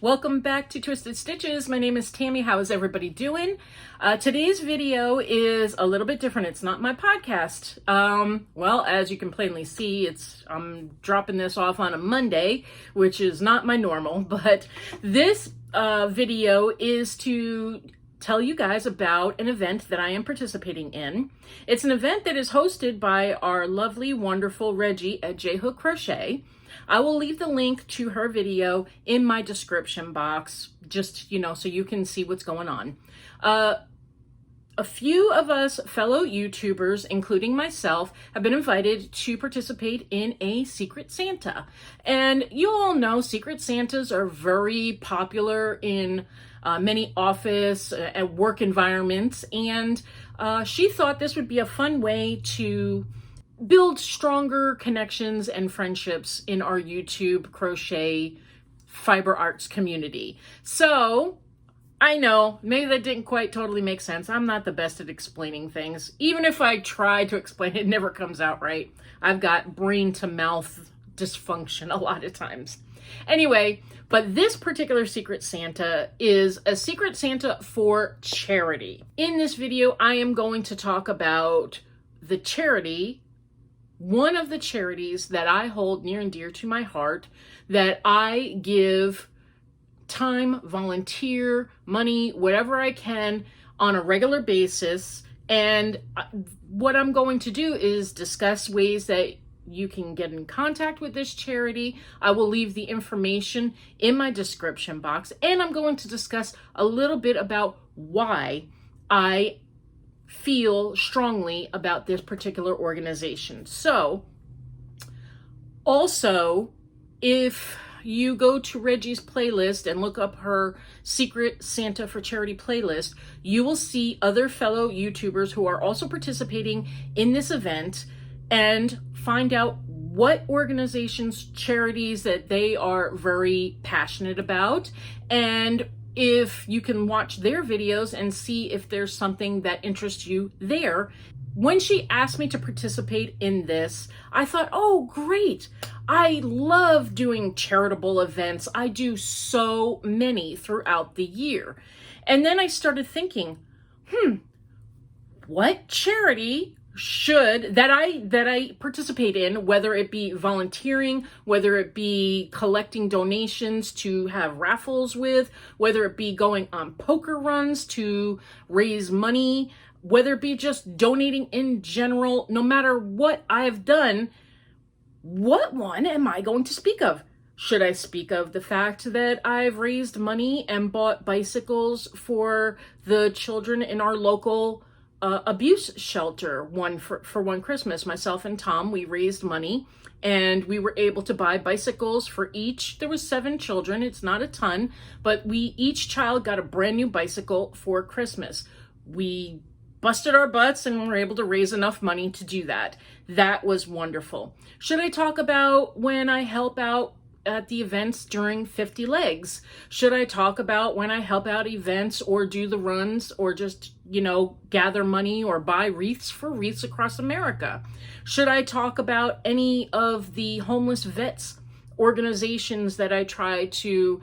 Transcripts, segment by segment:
Welcome back to Twisted Stitches. My name is Tammie. How is everybody doing? Today's video is a little bit different. It's not my podcast. Well, as you can plainly see, I'm dropping this off on a Monday, which is not my normal, but this video is to tell you guys about an event that I am participating in. It's an event that is hosted by our lovely, wonderful Reggie at J Hook Crochet. I will leave the link to her video in my description box, just, so you can see what's going on. A few of us fellow YouTubers, including myself, have been invited to participate in a Secret Santa. And you all know Secret Santas are very popular in many office and work environments. And she thought this would be a fun way to build stronger connections and friendships in our YouTube crochet fiber arts community. So I know maybe that didn't quite totally make sense. I'm not the best at explaining things. Even if I try to explain it, it never comes out right. I've got brain to mouth dysfunction a lot of times. Anyway, but this particular Secret Santa is a Secret Santa for charity. In this video, I am going to talk about the charity, one of the charities that I hold near and dear to my heart, that I give time, volunteer, money, whatever I can on a regular basis. And what I'm going to do is discuss ways that you can get in contact with this charity. I will leave the information in my description box, and I'm going to discuss a little bit about why I feel strongly about this particular organization. So, also, if you go to Reggie's playlist and look up her Secret Santa for Charity playlist, you will see other fellow YouTubers who are also participating in this event and find out what organizations, charities that they are very passionate about, and if you can watch their videos and see if there's something that interests you there. When she asked me to participate in this, I thought, oh, great. I love doing charitable events. I do so many throughout the year. And then I started thinking, what charity that I participate in, whether it be volunteering, whether it be collecting donations to have raffles with, whether it be going on poker runs to raise money, whether it be just donating in general, no matter what I've done, what one am I going to speak of? Should I speak of the fact that I've raised money and bought bicycles for the children in our local abuse shelter for one Christmas? Myself and Tom, we raised money and we were able to buy bicycles for each. There was 7 children. It's not a ton, but each child got a brand new bicycle for Christmas. We busted our butts and were able to raise enough money to do that. That was wonderful. Should I talk about when I help out at the events during 50 Legs? Should I talk about when I help out events or do the runs or just, gather money or buy wreaths for Wreaths Across America? Should I talk about any of the homeless vets organizations that I try to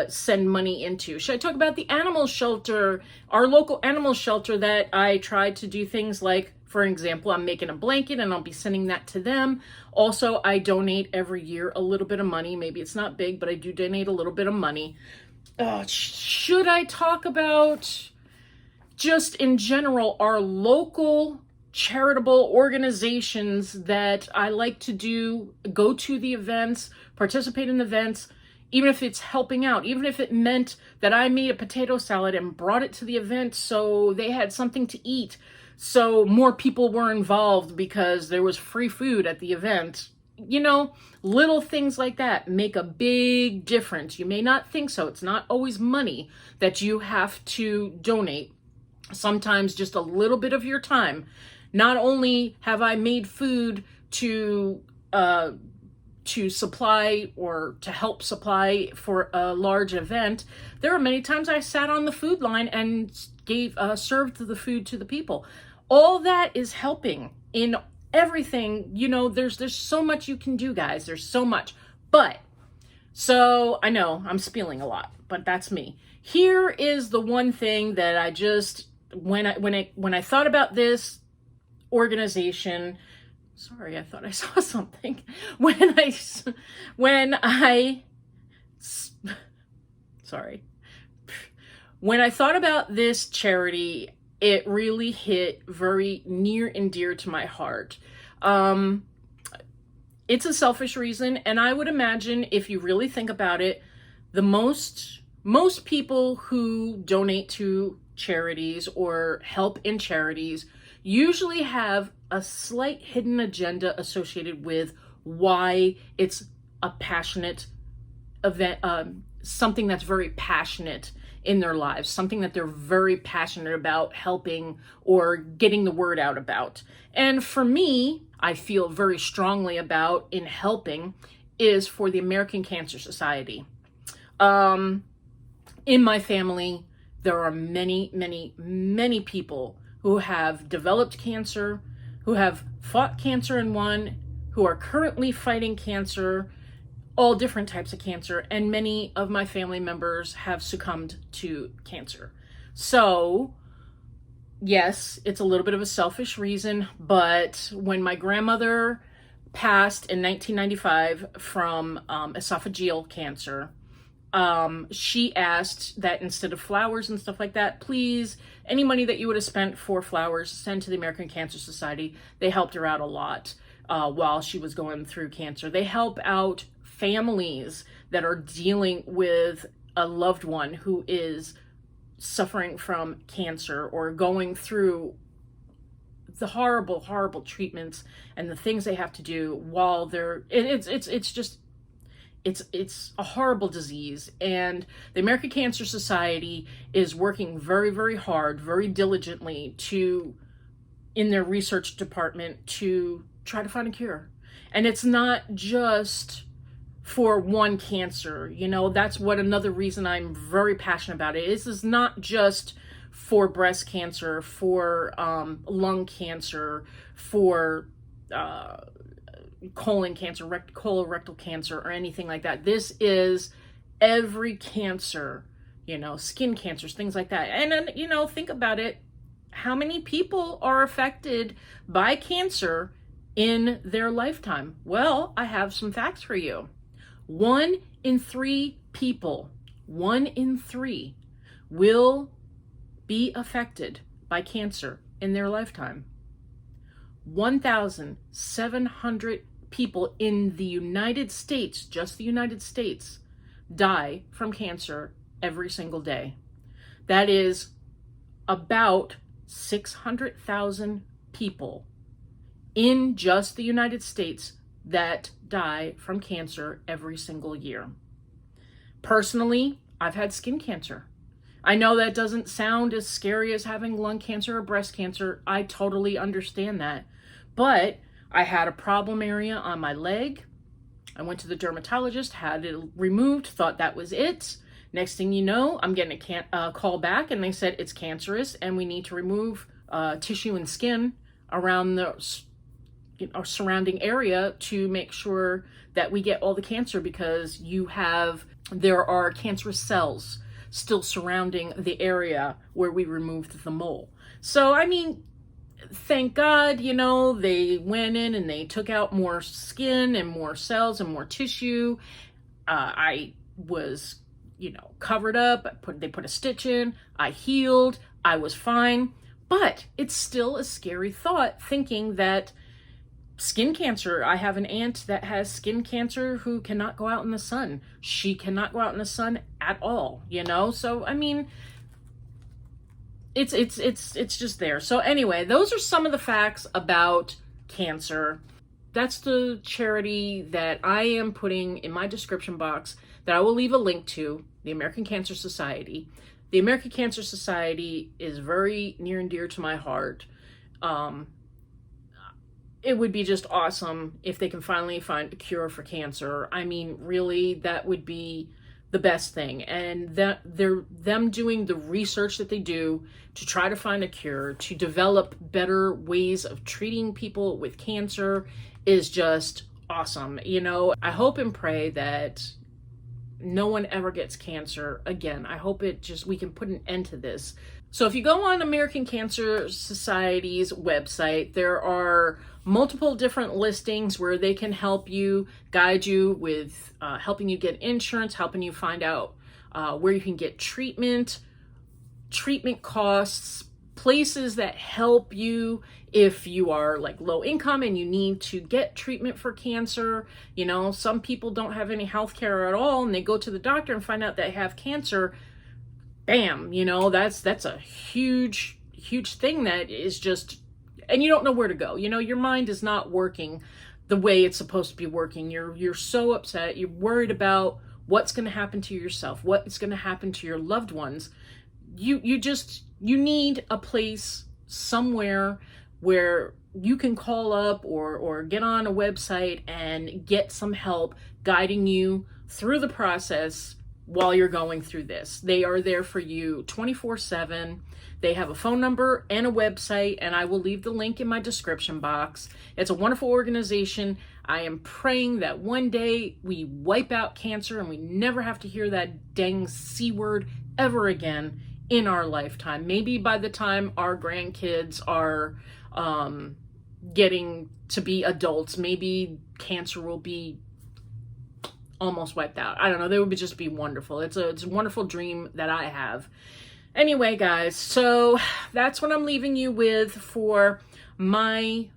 send money into? Should I talk about the animal shelter, our local animal shelter, that I try to do things like, for example, I'm making a blanket and I'll be sending that to them. Also, I donate every year a little bit of money. Maybe it's not big, but I do donate a little bit of money. Should I talk about just in general our local charitable organizations that I like to go to the events, participate in the events, even if it's helping out, even if it meant that I made a potato salad and brought it to the event so they had something to eat, so more people were involved because there was free food at the event. Little things like that make a big difference. You may not think so. It's not always money that you have to donate. Sometimes just a little bit of your time. Not only have I made food to supply or to help supply for a large event, there are many times I sat on the food line and served the food to the people. All that is helping in everything. There's so much you can do, guys. There's so much. But So I know I'm spilling a lot, but that's me. Here is the one thing that I just, when I thought about this organization, sorry, I thought I saw something. When I, sorry. When I thought about this charity, it really hit very near and dear to my heart. It's a selfish reason, and I would imagine if you really think about it, the most people who donate to charities or help in charities usually have a slight hidden agenda associated with why it's a passionate event, something that's very passionate in their lives, something that they're very passionate about helping or getting the word out about. And for me, I feel very strongly about in helping is for the American Cancer Society. In my family, there are many, many, many people who have developed cancer, who have fought cancer and won, who are currently fighting cancer, all different types of cancer, and many of my family members have succumbed to cancer. So, yes, it's a little bit of a selfish reason, but when my grandmother passed in 1995 from esophageal cancer, she asked that instead of flowers and stuff like that, please, any money that you would have spent for flowers, send to the American Cancer Society. They helped her out a lot while she was going through cancer. They help out families that are dealing with a loved one who is suffering from cancer or going through the horrible, horrible treatments and the things they have to do while they're, it's a horrible disease. And the American Cancer Society is working very, very hard, very diligently in their research department to try to find a cure. And it's not just for one cancer, that's what another reason I'm very passionate about it. This is not just for breast cancer, for lung cancer, for colon cancer, colorectal cancer, or anything like that. This is every cancer, skin cancers, things like that. And then, think about it. How many people are affected by cancer in their lifetime? Well, I have some facts for you. 1 in 3 people, 1 in 3 will be affected by cancer in their lifetime. 1,700 people in the United States, just the United States, die from cancer every single day. That is about 600,000 people in just the United States that die from cancer every single year. Personally, I've had skin cancer. I know that doesn't sound as scary as having lung cancer or breast cancer. I totally understand that. But I had a problem area on my leg. I went to the dermatologist, had it removed, thought that was it. Next thing you know, I'm getting a call back and they said it's cancerous and we need to remove tissue and skin around the surrounding area to make sure that we get all the cancer because there are cancerous cells still surrounding the area where we removed the mole. So, thank God, they went in and they took out more skin and more cells and more tissue. I was, covered up. They put a stitch in. I healed. I was fine. But it's still a scary thought thinking that skin cancer, I have an aunt that has skin cancer who cannot go out in the sun. She cannot go out in the sun at all, So, it's just there. So anyway, those are some of the facts about cancer. That's the charity that I am putting in my description box that I will leave a link to, the American Cancer Society. The American Cancer Society is very near and dear to my heart. It would be just awesome if they can finally find a cure for cancer. Really, that would be the best thing. And that them doing the research that they do to try to find a cure, to develop better ways of treating people with cancer is just awesome. I hope and pray that no one ever gets cancer again. I hope we can put an end to this. So if you go on American Cancer Society's website, there are multiple different listings where they can help you, guide you with helping you get insurance, helping you find out where you can get treatment costs, places that help you if you are like low income and you need to get treatment for cancer. You know, some people don't have any health care at all and they go to the doctor and find out they have cancer. Bam, you know, that's a huge thing that is just, and you don't know where to go. You know, your mind is not working the way it's supposed to be working. You're so upset. You're worried about what's going to happen to yourself, what's going to happen to your loved ones. You need a place somewhere where you can call up or get on a website and get some help guiding you through the process while you're going through this. They are there for you 24/7. They have a phone number and a website, and I will leave the link in my description box. It's a wonderful organization. I am praying that one day we wipe out cancer and we never have to hear that dang C word ever again in our lifetime. Maybe by the time our grandkids are getting to be adults, maybe cancer will be almost wiped out. I don't know. That would just be wonderful. It's a wonderful dream that I have. Anyway, guys, so that's what I'm leaving you with for my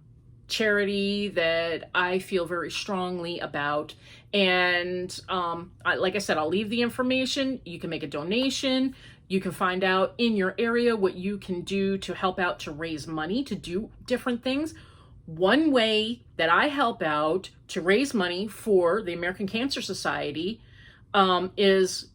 charity that I feel very strongly about. And like I said, I'll leave the information. You can make a donation. You can find out in your area what you can do to help out to raise money to do different things. One way that I help out to raise money for the American Cancer Society is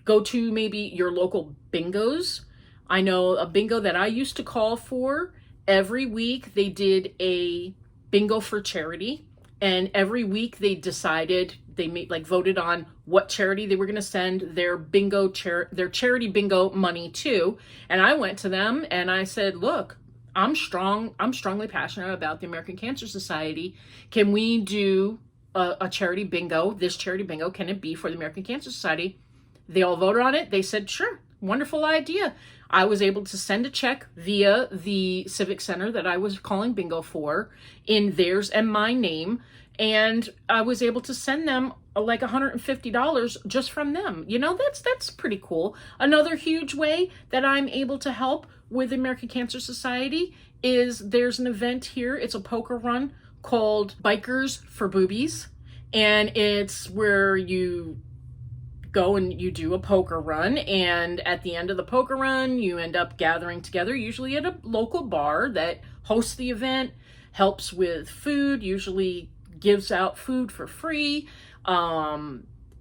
go to maybe your local bingos. I know a bingo that I used to call for. Every week they did a bingo for charity. And every week they voted on what charity they were going to send their charity bingo money to. And I went to them and I said, look, I'm strongly passionate about the American Cancer Society. Can we do a charity bingo? This charity bingo, can it be for the American Cancer Society? They all voted on it. They said, sure, wonderful idea. I was able to send a check via the Civic Center that I was calling bingo for in theirs and my name. And I was able to send them like $150 just from them. You know, that's pretty cool. Another huge way that I'm able to help with the American Cancer Society is there's an event here. It's a poker run called Bikers for Boobies. And it's where you go and you do a poker run, and at the end of the poker run you end up gathering together, usually at a local bar that hosts the event, helps with food, usually gives out food for free.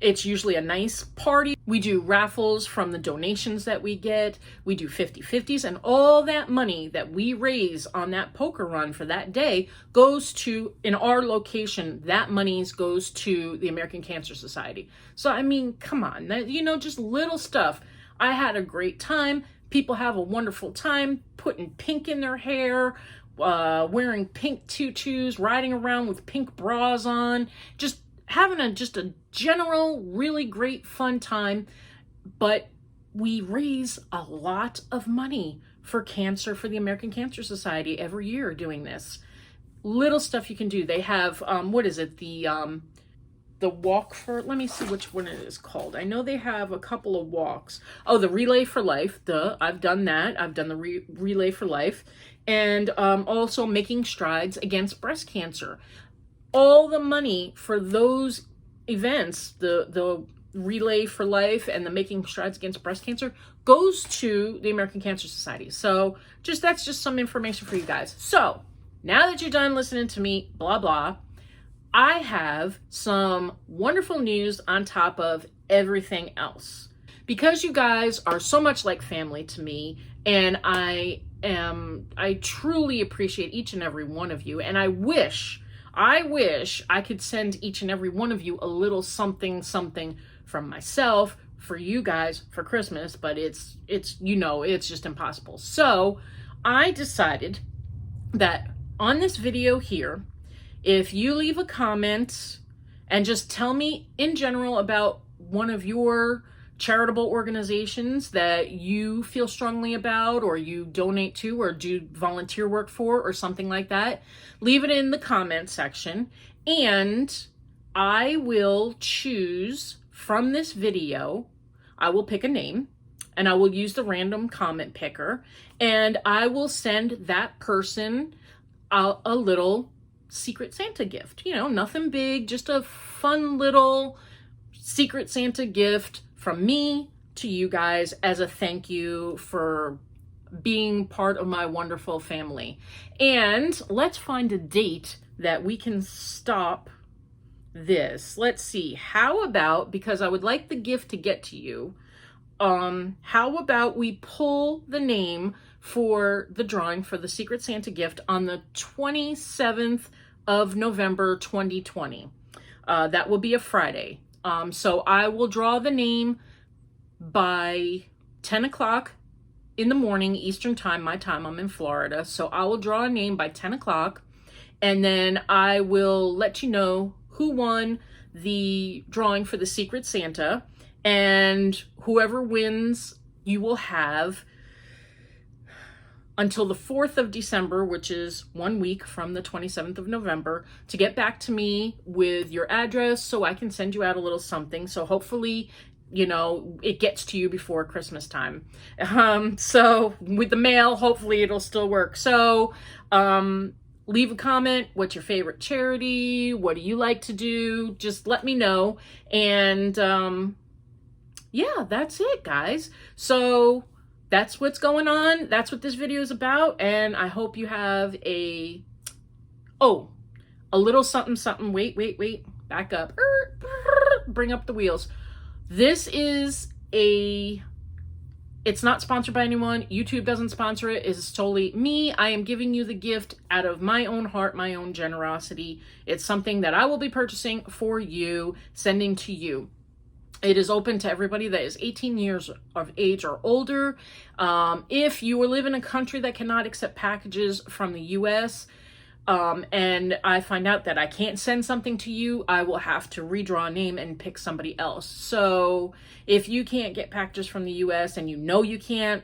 It's usually a nice party. We do raffles from the donations that we get. We do 50/50s, and all that money that we raise on that poker run for that day goes to, in our location, that money goes to the American Cancer Society. So, I mean, come on, just little stuff. I had a great time. People have a wonderful time putting pink in their hair, wearing pink tutus, riding around with pink bras on, just having a general, really great fun time. But we raise a lot of money for cancer for the American Cancer Society every year doing this. Little stuff you can do. They have, the walk for, let me see which one it is called. I know they have a couple of walks. Oh, the Relay for Life. I've done that. I've done the Relay for Life. And also Making Strides Against Breast Cancer. All the money for those events, the Relay for Life and the Making Strides Against Breast Cancer, goes to the American Cancer Society. So that's just some information for you guys. So now that you're done listening to me, blah, blah, I have some wonderful news on top of everything else. Because you guys are so much like family to me, and I truly appreciate each and every one of you, and I wish I could send each and every one of you a little something from myself for you guys for Christmas, but it's just impossible. So I decided that on this video here, if you leave a comment and just tell me in general about one of your charitable organizations that you feel strongly about, or you donate to, or do volunteer work for, or something like that. Leave it in the comment section, and I will choose from this video. I will pick a name, and I will use the random comment picker, and I will send that person a little Secret Santa gift. You know, nothing big, just a fun little Secret Santa gift from me to you guys as a thank you for being part of my wonderful family. And let's find a date that we can stop this. Let's see. How about, because I would like the gift to get to you, how about we pull the name for the drawing for the Secret Santa gift on the 27th of November 2020. That will be a Friday. So I will draw the name by 10 o'clock in the morning, Eastern time, my time. I'm in Florida. So I will draw a name by 10 o'clock, and then I will let you know who won the drawing for the Secret Santa, and whoever wins, you will have until the 4th of December, which is 1 week from the 27th of November, to get back to me with your address so I can send you out a little something. So hopefully, you know, it gets to you before Christmas time. So with the mail, hopefully it'll still work. So leave a comment. What's your favorite charity? What do you like to do? Just let me know. And yeah, that's it, guys. So that's what's going on. That's what this video is about. And I hope you have a little something, something. Wait. Back up. Bring up the wheels. This is it's not sponsored by anyone. YouTube doesn't sponsor it. It's totally me. I am giving you the gift out of my own heart, my own generosity. It's something that I will be purchasing for you, sending to you. It is open to everybody that is 18 years of age or older. If you live in a country that cannot accept packages from the US, and I find out that I can't send something to you, I will have to redraw a name and pick somebody else. So if you can't get packages from the US and you know you can't,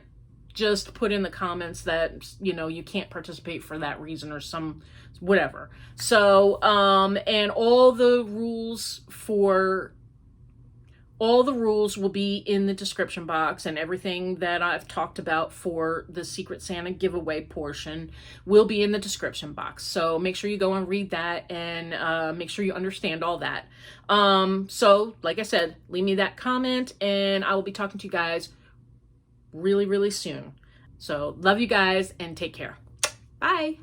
just put in the comments that, you know, you can't participate for that reason or some whatever. So, and all the rules will be in the description box, and everything that I've talked about for the Secret Santa giveaway portion will be in the description box. So make sure you go and read that, and make sure you understand all that. So like I said, leave me that comment, and I will be talking to you guys really, really soon. So love you guys, and take care. Bye.